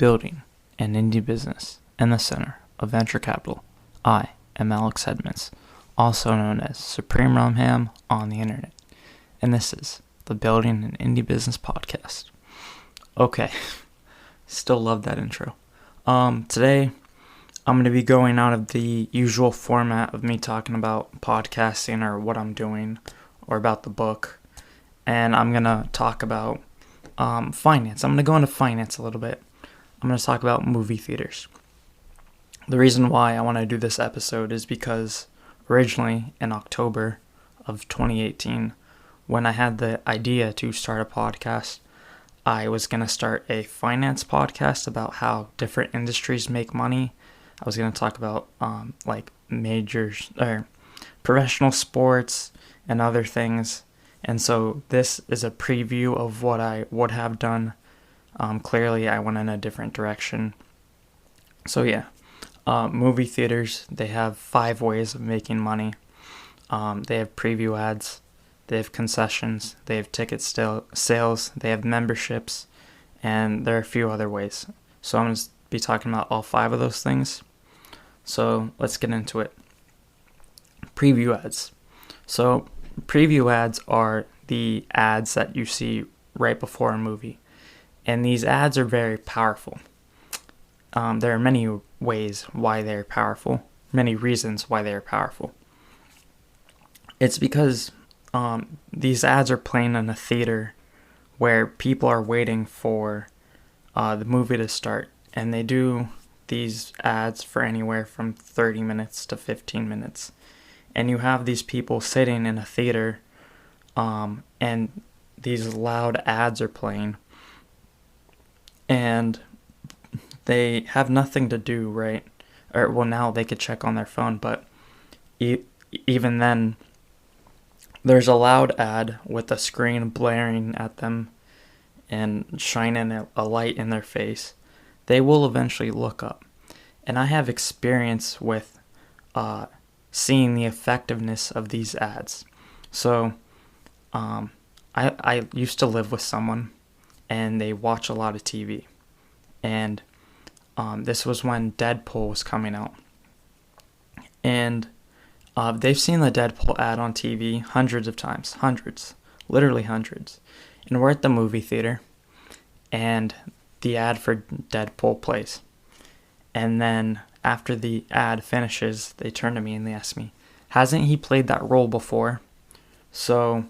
building an indie business in the center of venture capital. I am Alex Edmonds, also known as SupremeRumHam on the internet, and this is the Building an Indie Business podcast. Okay, still love that intro. Today I'm going to be going out of the usual format of me talking about podcasting or what I'm doing or about the book, and I'm going to talk about finance. I'm going to go into finance a little bit. I'm going to talk about movie theaters. The reason why I want to do this episode is because originally in October of 2018, when I had the idea to start a podcast, I was going to start a finance podcast about how different industries make money. I was going to talk about majors or professional sports and other things. And so this is a preview of what I would have done. Clearly, I went in a different direction. So yeah, movie theaters, they have 5 ways of making money. They have preview ads, they have concessions, they have ticket sales, they have memberships, and there are a few other ways. So I'm going to be talking about all 5 of those things. So let's get into it. Preview ads. So preview ads are the ads that you see right before a movie. And these ads are very powerful. There are many ways why they're powerful, many reasons why they're powerful. It's because these ads are playing in a theater where people are waiting for the movie to start. And they do these ads for anywhere from 30 minutes to 15 minutes. And you have these people sitting in a theater, and these loud ads are playing, and they have nothing to do, right? Or, well, now they could check on their phone, but even then, there's a loud ad with a screen blaring at them and shining a light in their face. They will eventually look up. And I have experience with seeing the effectiveness of these ads. So I used to live with someone, and they watch a lot of TV. And this was when Deadpool was coming out. And they've seen the Deadpool ad on TV hundreds of times. Literally hundreds. And we're at the movie theater, and the ad for Deadpool plays. And then after the ad finishes, they turn to me and they ask me, hasn't he played that role before? So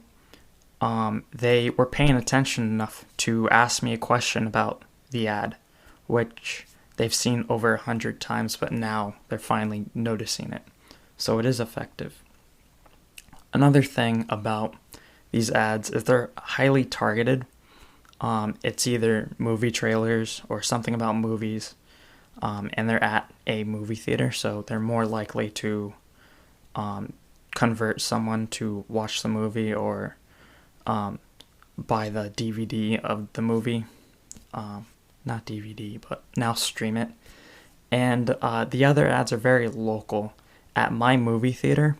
they were paying attention enough to ask me a question about the ad, which they've seen over 100 times, but now they're finally noticing it. So it is effective. Another thing about these ads is they're highly targeted. It's either movie trailers or something about movies. And they're at a movie theater, so they're more likely to convert someone to watch the movie or buy the DVD of the movie. Not DVD, but now stream it. And the other ads are very local. At my movie theater,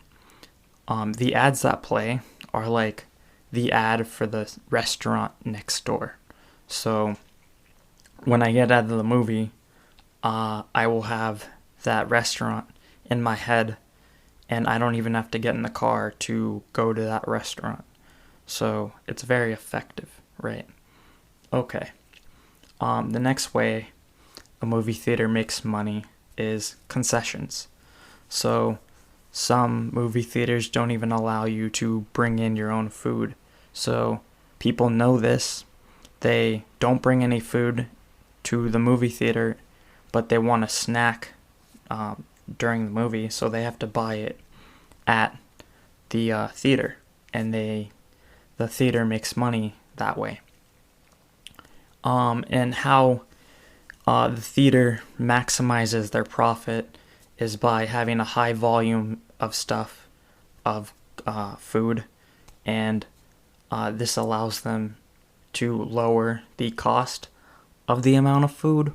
the ads that play are like the ad for the restaurant next door. So when I get out of the movie, I will have that restaurant in my head, and I don't even have to get in the car to go to that restaurant. So it's very effective, right? Okay. The next way a movie theater makes money is concessions. So some movie theaters don't even allow you to bring in your own food. So people know this. They don't bring any food to the movie theater, but they want a snack during the movie, so they have to buy it at the theater, and the theater makes money that way. And how the theater maximizes their profit is by having a high volume of stuff, of food, and this allows them to lower the cost of the amount of food,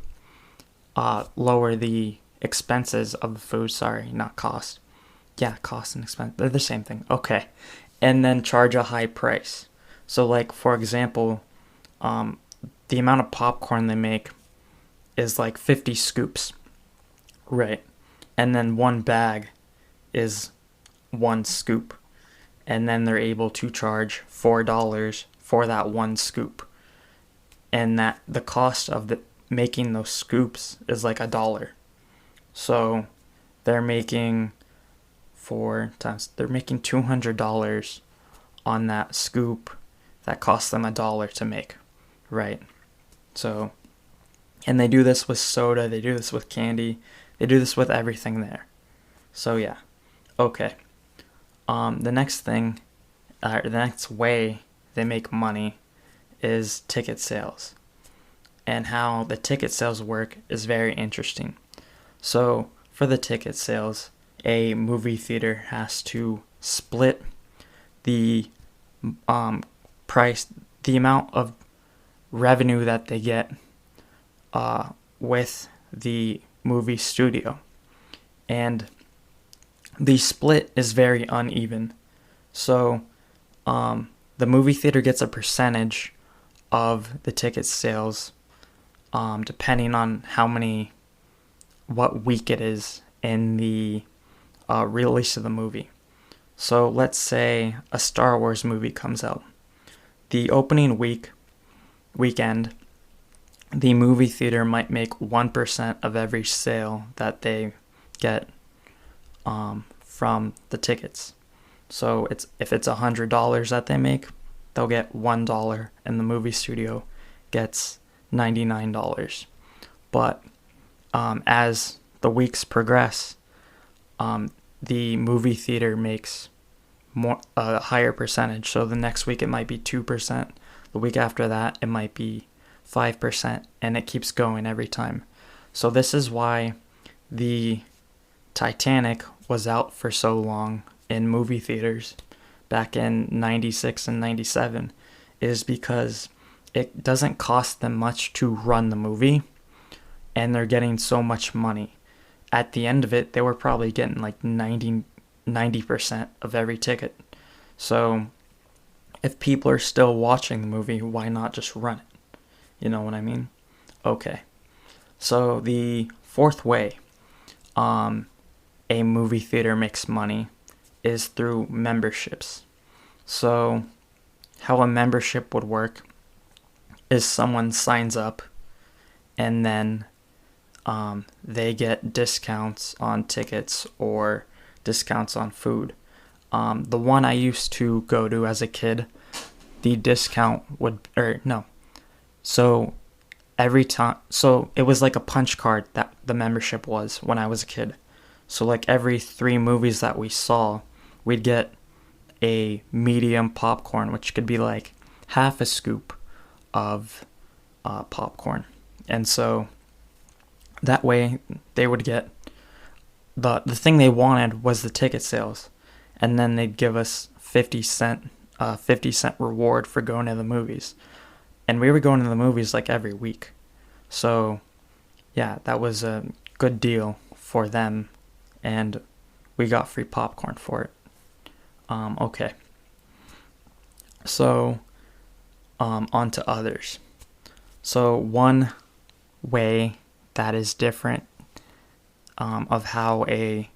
lower the expenses of the food, not cost. Yeah, cost and expense, they're the same thing. Okay. And then charge a high price. So like, for example, the amount of popcorn they make is like 50 scoops, right? And then one bag is one scoop. And then they're able to charge $4 for that one scoop. And that the cost of making those scoops is like $1. So they're making they're making $200 on that scoop that costs them $1 to make, right? So, and they do this with soda, they do this with candy, they do this with everything there. So yeah, okay. The next way they make money is ticket sales. And how the ticket sales work is very interesting. So for the ticket sales, a movie theater has to split the price, the amount of revenue that they get with the movie studio. And the split is very uneven. So the movie theater gets a percentage of the ticket sales depending on what week it is in the release of the movie. So let's say a Star Wars movie comes out. The opening weekend, the movie theater might make 1% of every sale that they get from the tickets. So if it's $100 that they make, they'll get $1, and the movie studio gets $99. But as the weeks progress, the movie theater makes a higher percentage. So the next week it might be 2%. The week after that it might be 5%, and it keeps going every time. So this is why the Titanic was out for so long in movie theaters back in 96 and 97, is because it doesn't cost them much to run the movie, and they're getting so much money. At the end of it, they were probably getting like 90% of every ticket. So if people are still watching the movie, why not just run it? You know what I mean? Okay. So the fourth way a movie theater makes money is through memberships. So how a membership would work is someone signs up, and then they get discounts on tickets or discounts on food. The one I used to go to as a kid, the discount so every time, so it was like a punch card that the membership was when I was a kid. So like every 3 movies that we saw, we'd get a medium popcorn, which could be like half a scoop of popcorn. And so that way they would get the thing they wanted was the ticket sales, and then they'd give us 50 cent reward for going to the movies. And we were going to the movies like every week. So yeah, that was a good deal for them, and we got free popcorn for it. Okay. So on to others. So one way that is different of how a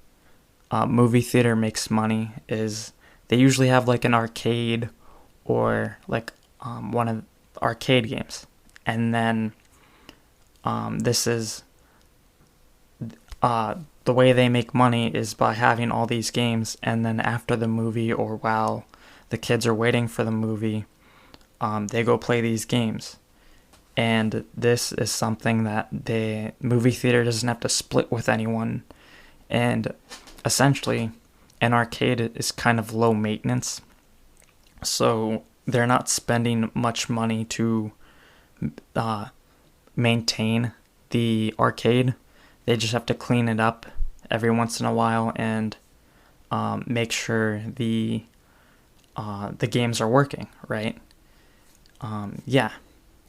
movie theater makes money is they usually have like an arcade or like one of the arcade games, and then this is the way they make money is by having all these games, and then after the movie or while the kids are waiting for the movie, they go play these games. And this is something that the movie theater doesn't have to split with anyone. And essentially, an arcade is kind of low maintenance. So they're not spending much money to maintain the arcade. They just have to clean it up every once in a while and make sure the games are working, right? Yeah.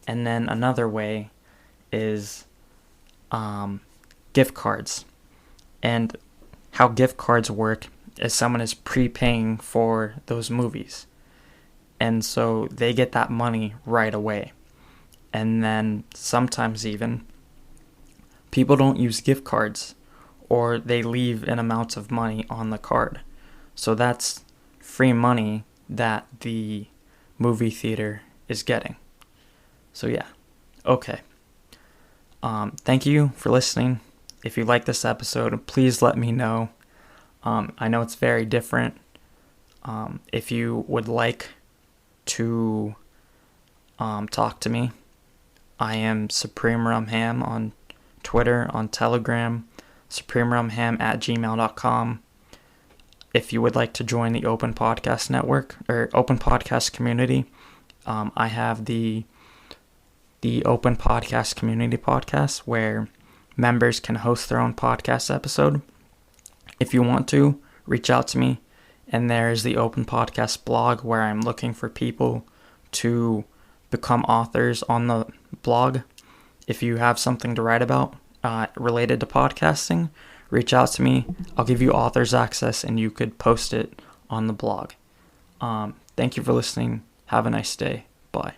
And then another way is gift cards. And how gift cards work is someone is prepaying for those movies. And so they get that money right away. And then sometimes even people don't use gift cards, or they leave an amount of money on the card. So that's free money that the movie theater is getting. So yeah, okay. Thank you for listening. If you like this episode, please let me know. I know it's very different. If you would like to talk to me, I am SupremeRumHam on Twitter, on Telegram, SupremeRumHam@gmail.com. If you would like to join the Open Podcast Network or Open Podcast community, I have the Open Podcast Community podcast where members can host their own podcast episode. If you want to, reach out to me. And there's the Open Podcast blog where I'm looking for people to become authors on the blog. If you have something to write about related to podcasting, reach out to me. I'll give you authors access and you could post it on the blog. Thank you for listening. Have a nice day. Bye.